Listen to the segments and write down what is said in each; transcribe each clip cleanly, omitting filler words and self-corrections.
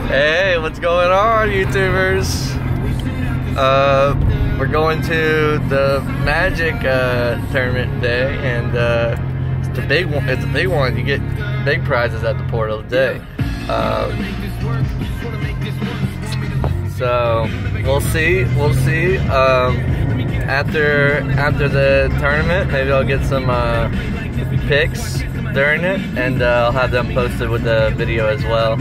Hey, what's going on, YouTubers? We're going to the Magic tournament today, and it's a big one. It's a big one. You get big prizes at the portal today. So we'll see. We'll see. After the tournament, maybe I'll get some pics during it, and I'll have them posted with the video as well.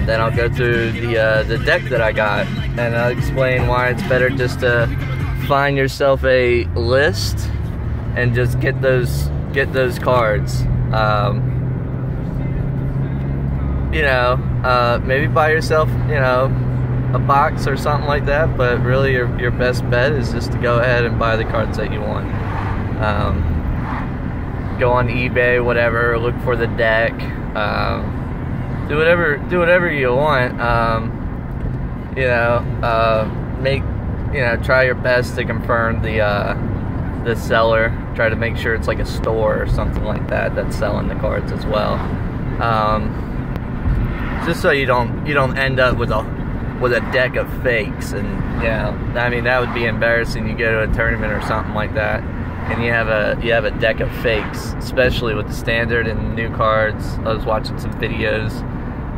Then I'll go through the deck that I got, and I'll explain why it's better just to find yourself a list and just get those cards. Maybe buy yourself, a box or something like that, but really your best bet is just to go ahead and buy the cards that you want. Go on eBay, whatever, look for the deck. Do whatever you want. Try your best to confirm the seller. Try to make sure it's like a store or something like that that's selling the cards as well. Just so you don't end up with a deck of fakes, and I mean, that would be embarrassing. You go to a tournament or something like that, and you have a deck of fakes, especially with the standard and new cards. I was watching some videos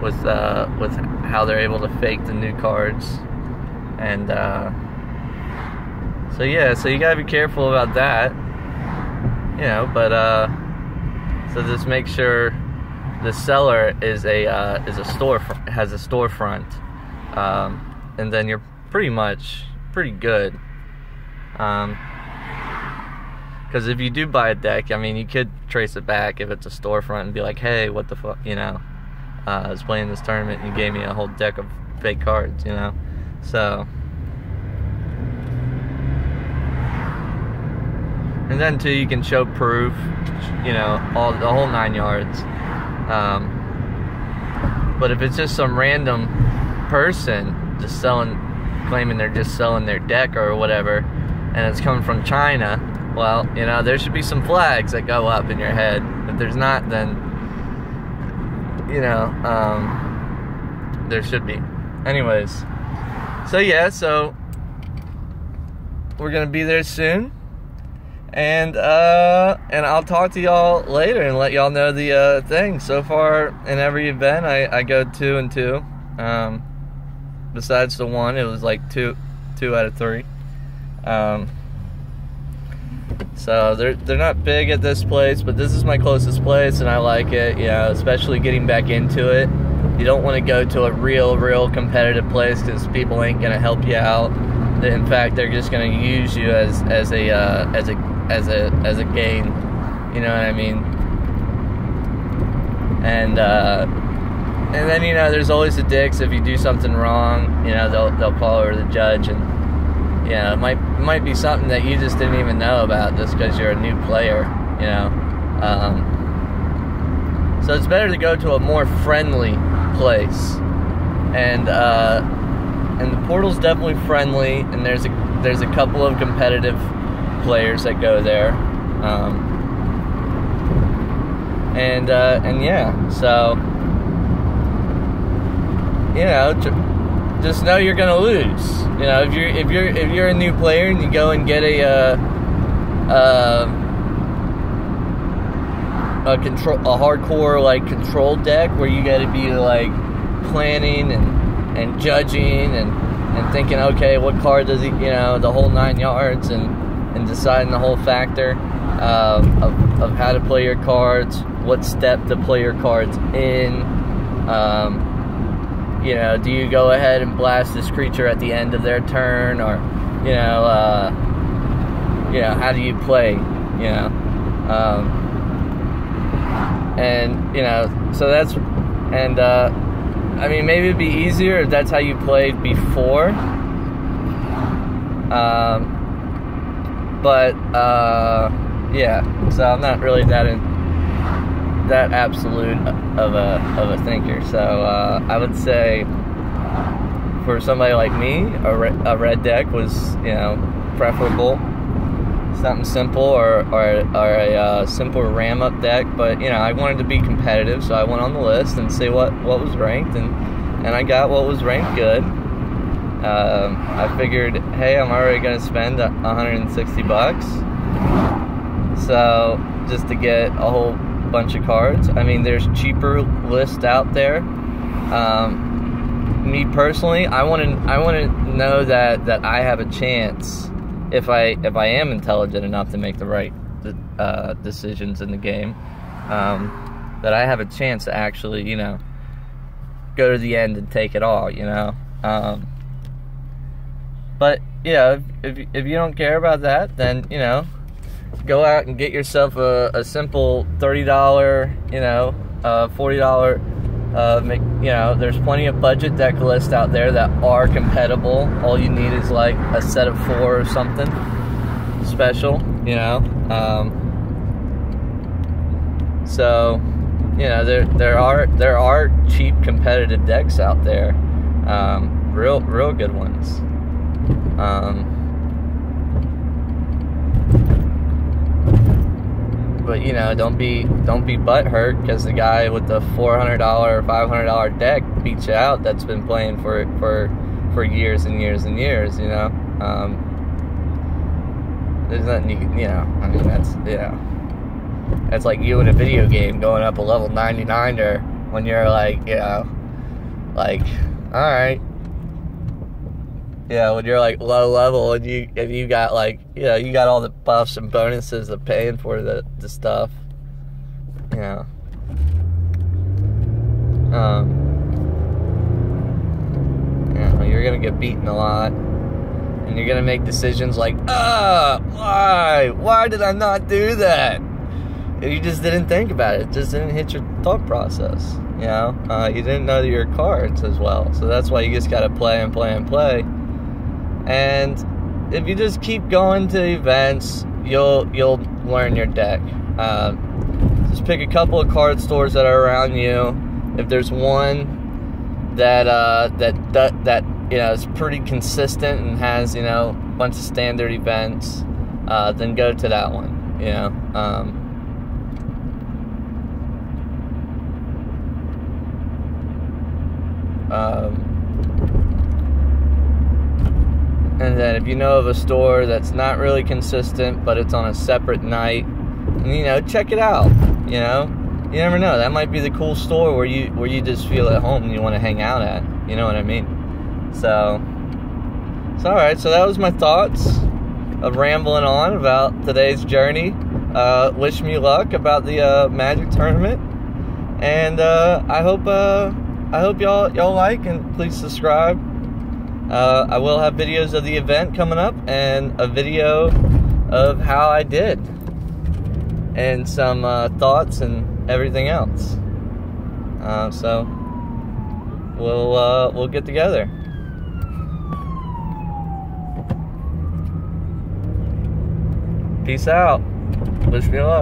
with how they're able to fake the new cards, and so you gotta be careful about that, so just make sure the seller is has a storefront, and then you're pretty good. Because if you do buy a deck, I mean, you could trace it back if it's a storefront and be like, hey, what the fuck, I was playing this tournament and you gave me a whole deck of fake cards, so. And then too, you can show proof, the whole 9 yards. But if it's just some random person just claiming they're just selling their deck or whatever, and it's coming from China, well, there should be some flags that go up in your head. If there's not, then there should be. Anyways, so we're gonna be there soon, and I'll talk to y'all later and let y'all know the thing. So far in every event, I go 2 and 2. Besides the one, it was like 2 out of 3. So they're not big at this place, but this is my closest place, and I like it. Especially getting back into it. You don't want to go to a real competitive place, because people ain't gonna help you out. In fact, they're just gonna use you as a game. You know what I mean? And then there's always the dicks. If you do something wrong, they'll call over the judge, and it might be something that you just didn't even know about just because you're a new player, So it's better to go to a more friendly place, and the portal's definitely friendly, and there's a couple of competitive players that go there, so just know you're gonna lose. If you're a new player and you go and get a hardcore like control deck where you got to be like planning and judging and thinking, okay, what card does he, the whole 9 yards, and deciding the whole factor of how to play your cards, what step to play your cards in. Do you go ahead and blast this creature at the end of their turn, or, how do you play, so that's, and, I mean, maybe it'd be easier if that's how you played before, so I'm not really that absolute of a thinker. So I would say for somebody like me, a red deck was preferable. Something simple, or a simple ram up deck, but I wanted to be competitive, so I went on the list and see what was ranked, and and I got what was ranked good. I figured, hey, I'm already gonna spend $160, so just to get a whole bunch of cards. I mean, there's cheaper lists out there. Me personally, I want to know that I have a chance, if I am intelligent enough to make the right decisions in the game, that I have a chance to actually, you know, go to the end and take it all, you know. But yeah, if you don't care about that, then, you know, go out and get yourself a simple $30, you know, $40. You know, there's plenty of budget deck lists out there that are compatible. All you need is like a set of 4 or something special, you know. So, you know, there are cheap competitive decks out there, real good ones. But, you know, don't be butthurt because the guy with the $400 or $500 deck beats you out. That's been playing for years and years and years. You know, there's nothing you can, you know. I mean, that's, you know, that's like you in a video game going up a level 99er when you're like, you know, like, all right. Yeah, when you're like low level and you got like, you know, you got all the buffs and bonuses of paying for the stuff, you know. You know, you're gonna get beaten a lot, and you're gonna make decisions like, why did I not do that? And you just didn't think about it. It just didn't hit your thought process, you know. You didn't know your cards as well, so that's why you just gotta play and play and play. And if you just keep going to events, you'll learn your deck. Just pick a couple of card stores that are around you. If there's one that you know is pretty consistent and has, you know, a bunch of standard events, then go to that one. You know. And then if you know of a store that's not really consistent, but it's on a separate night, you know, check it out. You know, you never know. That might be the cool store where you just feel at home and you want to hang out at. You know what I mean? So all right. So that was my thoughts of rambling on about today's journey. Wish me luck about the Magic tournament, and I hope y'all like, and please subscribe. I will have videos of the event coming up and a video of how I did and some thoughts and everything else. So we'll get together. Peace out. Wish me luck.